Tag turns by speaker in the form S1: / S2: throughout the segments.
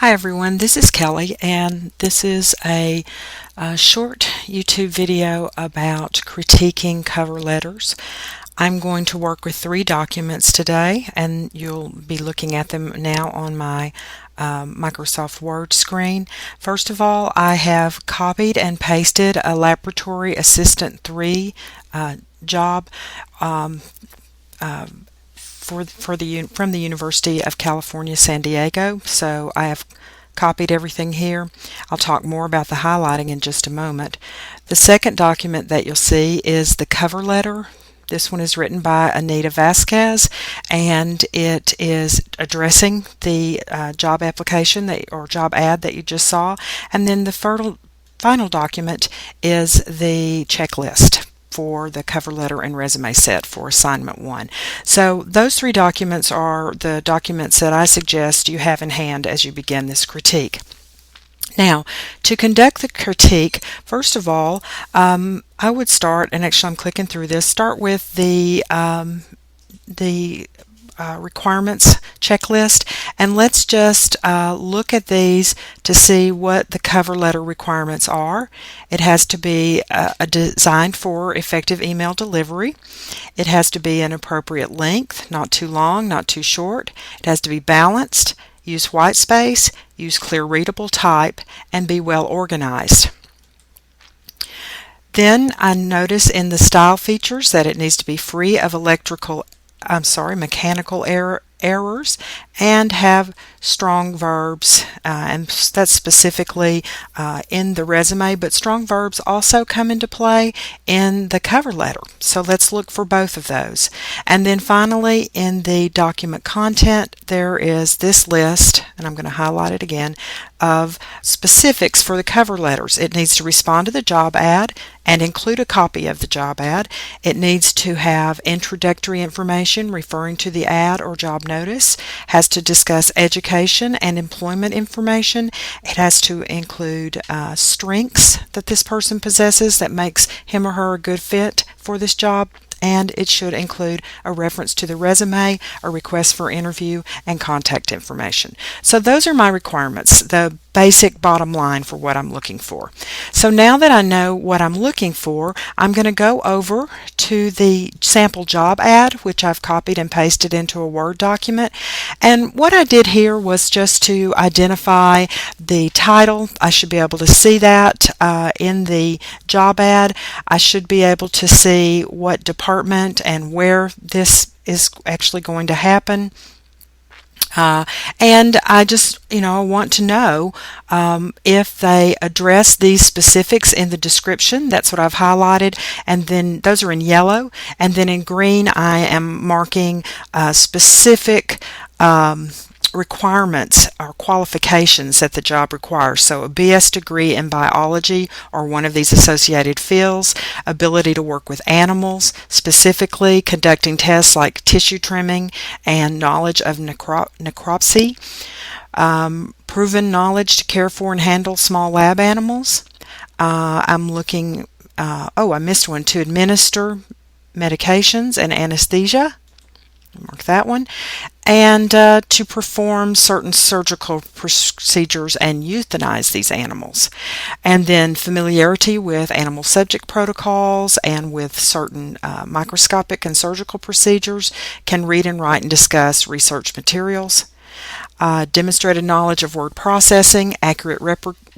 S1: Hi everyone, this is Kelly, and this is a short YouTube video about critiquing cover letters. I'm going to work with 3 documents today, and you'll be looking at them now on my Microsoft Word screen. First of all, I have copied and pasted a Laboratory Assistant 3 job from the University of California, San Diego. So I have copied everything here. I'll talk more about the highlighting in just a moment. The second document that you'll see is the cover letter. This one is written by Anita Vasquez, and it is addressing the job application or job ad that you just saw. And then the final document is the checklist for the cover letter and resume set for assignment 1. So those 3 documents are the documents that I suggest you have in hand as you begin this critique. Now, to conduct the critique, first of all, I would start, and actually I'm clicking through this, start with the requirements checklist, and let's just look at these to see what the cover letter requirements are. It has to be designed for effective email delivery. It has to be an appropriate length, not too long, not too short. It has to be balanced, use white space, use clear readable type, and be well organized. Then I notice in the style features that it needs to be free of mechanical errors, and have strong verbs, and that's specifically in the resume, but strong verbs also come into play in the cover letter. So let's look for both of those. And then finally, in the document content, there is this list, and I'm going to highlight it again, of specifics for the cover letters. It needs to respond to the job ad and include a copy of the job ad. It needs to have introductory information referring to the ad or job notice, has to discuss education and employment information. It has to include strengths that this person possesses that makes him or her a good fit for this job, and it should include a reference to the resume, a request for interview, and contact information. So those are my requirements, the basic bottom line for what I'm looking for. So now that I know what I'm looking for, I'm going to go over to the sample job ad, which I've copied and pasted into a Word document. And what I did here was just to identify the title. I should be able to see that in the job ad. I should be able to see what department and where this is actually going to happen. And I just, want to know if they address these specifics in the description. That's what I've highlighted, and then those are in yellow, and then in green I am marking specific requirements or qualifications that the job requires. So a BS degree in biology or one of these associated fields, ability to work with animals, specifically conducting tests like tissue trimming and knowledge of necropsy, proven knowledge to care for and handle small lab animals. I'm looking, I missed one, to administer medications and anesthesia. Mark that one. And to perform certain surgical procedures and euthanize these animals. And then familiarity with animal subject protocols and with certain microscopic and surgical procedures, can read and write and discuss research materials. Demonstrated knowledge of word processing, accurate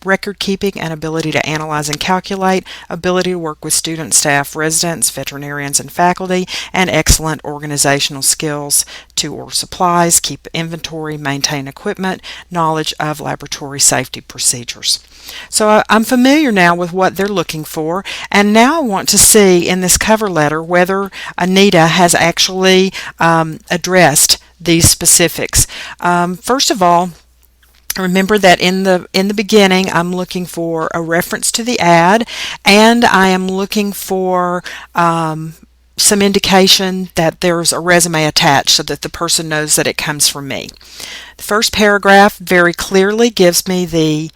S1: record keeping, and ability to analyze and calculate, ability to work with students, staff, residents, veterinarians, and faculty, and excellent organizational skills to order supplies, keep inventory, maintain equipment, knowledge of laboratory safety procedures. So I'm familiar now with what they're looking for, and now I want to see in this cover letter whether Anita has actually addressed these specifics. First of all, remember that in the beginning I'm looking for a reference to the ad, and I am looking for some indication that there's a resume attached so that the person knows that it comes from me. The first paragraph very clearly gives me the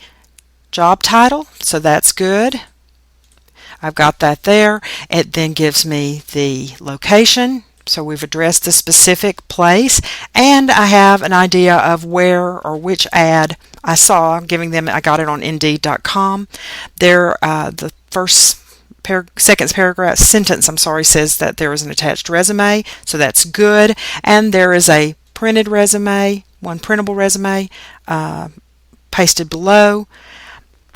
S1: job title, so that's good. I've got that there. It then gives me the location, So we've addressed the specific place, and I have an idea of where or which ad I saw, giving them, I got it on Indeed.com. There, the second paragraph, sentence, says that there is an attached resume, so that's good. And there is a printed resume, one printable resume, pasted below.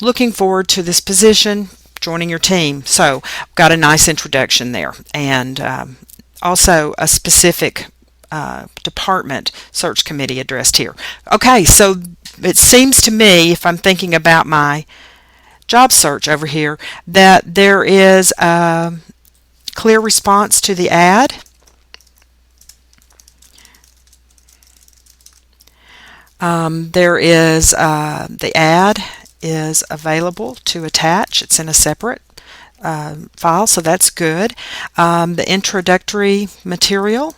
S1: Looking forward to this position, joining your team. So, got a nice introduction there. And also a specific department search committee addressed here. Okay, so it seems to me, if I'm thinking about my job search over here, that there is a clear response to the ad. There is the ad is available to attach. It's in a separate file, so that's good. The introductory material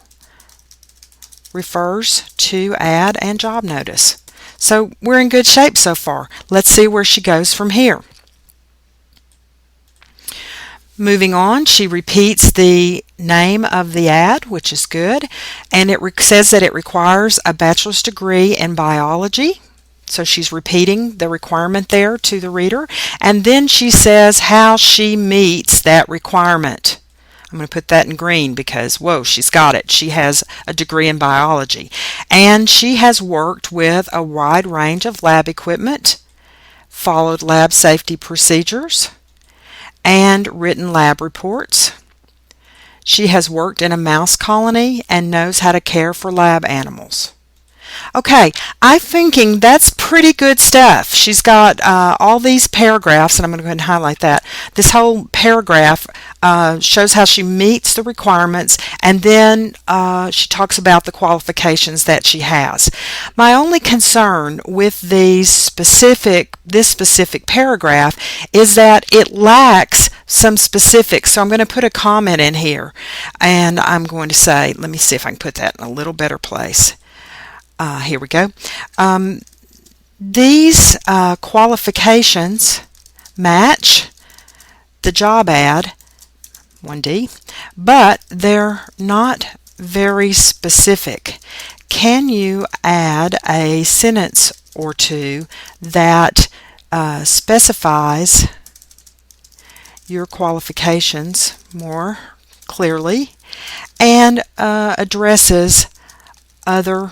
S1: refers to ad and job notice. So we're in good shape so far. Let's see where she goes from here. Moving on, she repeats the name of the ad, which is good, and it says that it requires a bachelor's degree in biology. So she's repeating the requirement there to the reader, and then she says how she meets that requirement. I'm going to put that in green because, whoa, she's got it. She has a degree in biology, and she has worked with a wide range of lab equipment, followed lab safety procedures, and written lab reports. She has worked in a mouse colony and knows how to care for lab animals. Okay, I'm thinking that's pretty good stuff. She's got all these paragraphs, and I'm going to go ahead and highlight that. This whole paragraph shows how she meets the requirements, and then she talks about the qualifications that she has. My only concern with this specific paragraph is that it lacks some specifics. So I'm going to put a comment in here, and I'm going to say, let me see if I can put that in a little better place. Here we go. These qualifications match the job ad, 1D, but they're not very specific. Can you add a sentence or two that specifies your qualifications more clearly and addresses other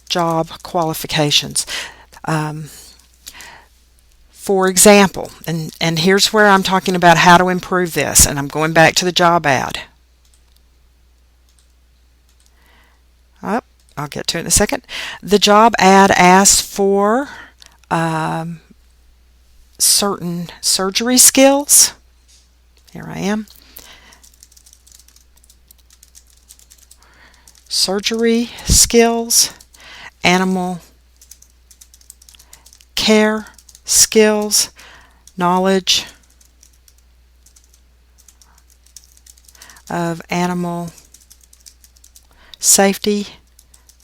S1: job qualifications? For example, and here's where I'm talking about how to improve this, and I'm going back to the job ad. I'll get to it in a second. The job ad asks for certain surgery skills. Here I am. Surgery skills, animal care skills, knowledge of animal safety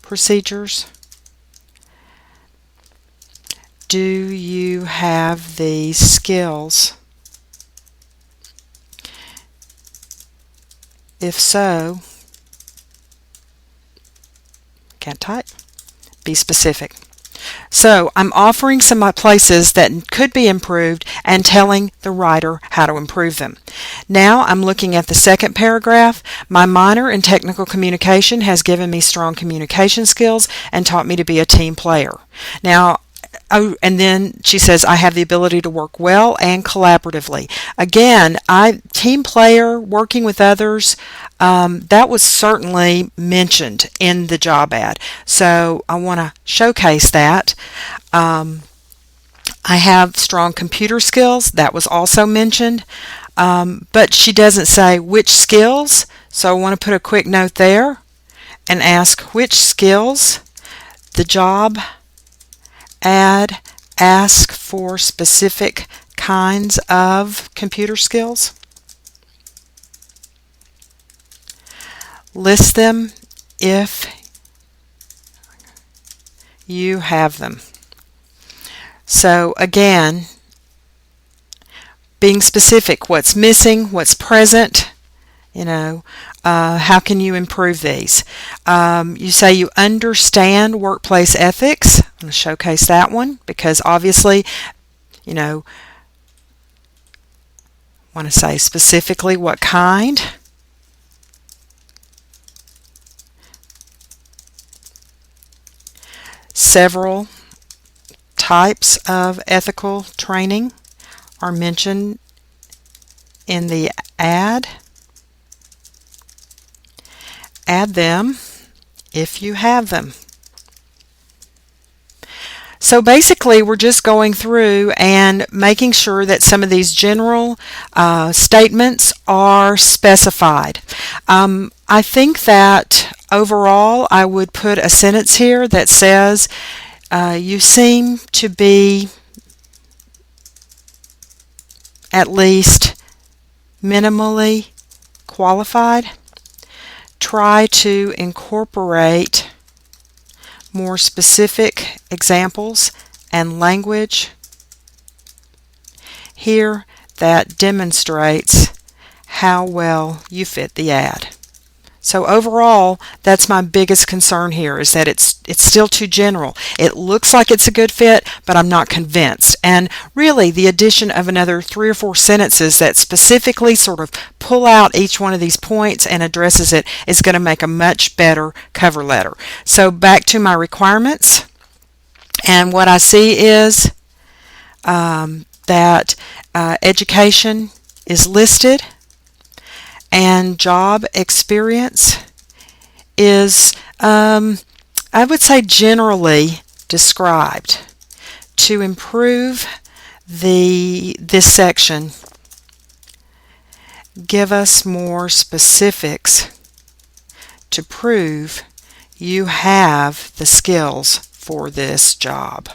S1: procedures. Do you have these skills? If so, can't type. Be specific. So I'm offering some places that could be improved and telling the writer how to improve them. Now I'm looking at the second paragraph. My minor in technical communication has given me strong communication skills and taught me to be a team player. Now, and then she says, I have the ability to work well and collaboratively. Again, team player, working with others, that was certainly mentioned in the job ad. So I want to showcase that. I have strong computer skills. That was also mentioned. But she doesn't say which skills. So I want to put a quick note there and ask which skills. The job ad ask for specific kinds of computer skills. List them if you have them. So again, being specific, what's missing, what's present, You know, how can you improve these? You say you understand workplace ethics. I'm going to showcase that one because obviously, you know, want to say specifically what kind. Several types of ethical training are mentioned in the ad. Add them if you have them. So basically we're just going through and making sure that some of these general statements are specified. I think that overall I would put a sentence here that says you seem to be at least minimally qualified. Try to incorporate more specific examples and language here that demonstrates how well you fit the ad. So overall, that's my biggest concern here, is that it's still too general. It looks like it's a good fit, but I'm not convinced. And really, the addition of another 3 or 4 sentences that specifically sort of pull out each one of these points and addresses it is going to make a much better cover letter. So back to my requirements, and what I see is that education is listed, and job experience is, I would say, generally described. To improve this section, give us more specifics to prove you have the skills for this job.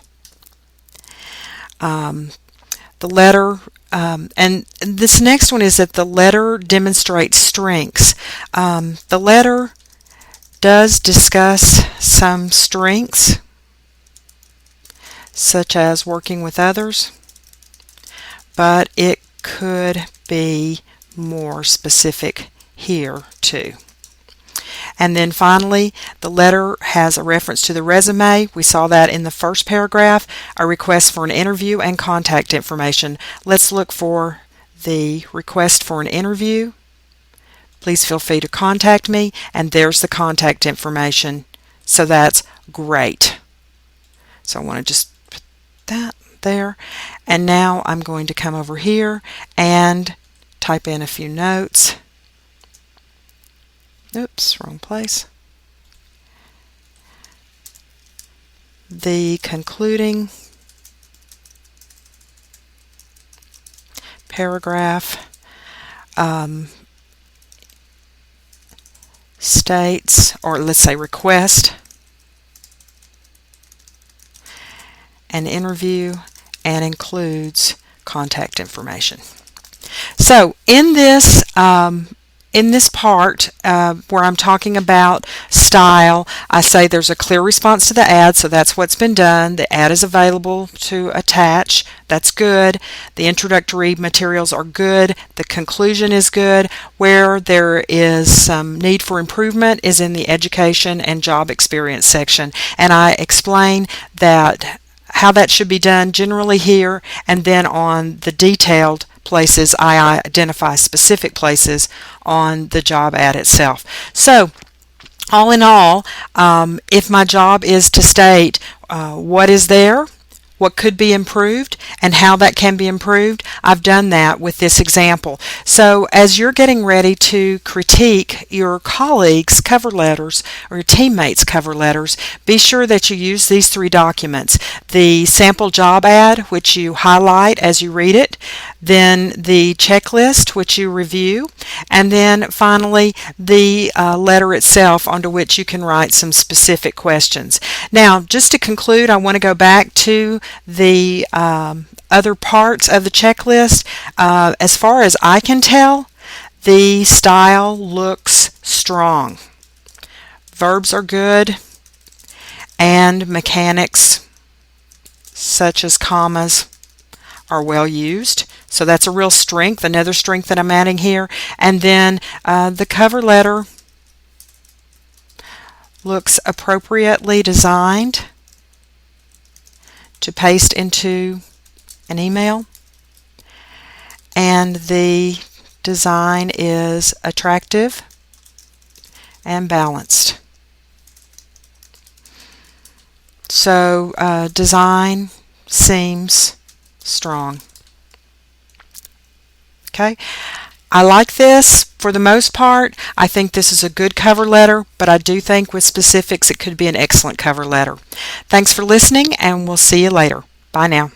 S1: The letter, and this next one is that the letter demonstrates strengths. The letter does discuss some strengths, such as working with others, but it could be more specific here too. And then finally, the letter has a reference to the resume. We saw that in the first paragraph, a request for an interview and contact information. Let's look for the request for an interview. Please feel free to contact me, and there's the contact information. So that's great. So I want to just put that there. And now I'm going to come over here and type in a few notes. Oops, wrong place. The concluding paragraph states, or let's say request an interview and includes contact information. So in this part where I'm talking about style, I say there's a clear response to the ad, so that's what's been done. The ad is available to attach. That's good. The introductory materials are good. The conclusion is good. Where there is some need for improvement is in the education and job experience section, and I explain that how that should be done generally here, and then on the detailed places I identify specific places on the job ad itself. So all in all, if my job is to state what is there, what could be improved, and how that can be improved, I've done that with this example. So as you're getting ready to critique your colleagues' cover letters or your teammates' cover letters, be sure that you use these 3 documents. The sample job ad, which you highlight as you read it, then the checklist, which you review, and then finally the letter itself, onto which you can write some specific questions. Now, just to conclude, I want to go back to the other parts of the checklist. As far as I can tell, the style looks strong. Verbs are good, and mechanics such as commas are well used. So that's a real strength, another strength that I'm adding here. And then the cover letter looks appropriately designed to paste into an email. And the design is attractive and balanced. So design seems strong. Okay, I like this for the most part. I think this is a good cover letter, but I do think with specifics it could be an excellent cover letter. Thanks for listening, and we'll see you later. Bye now.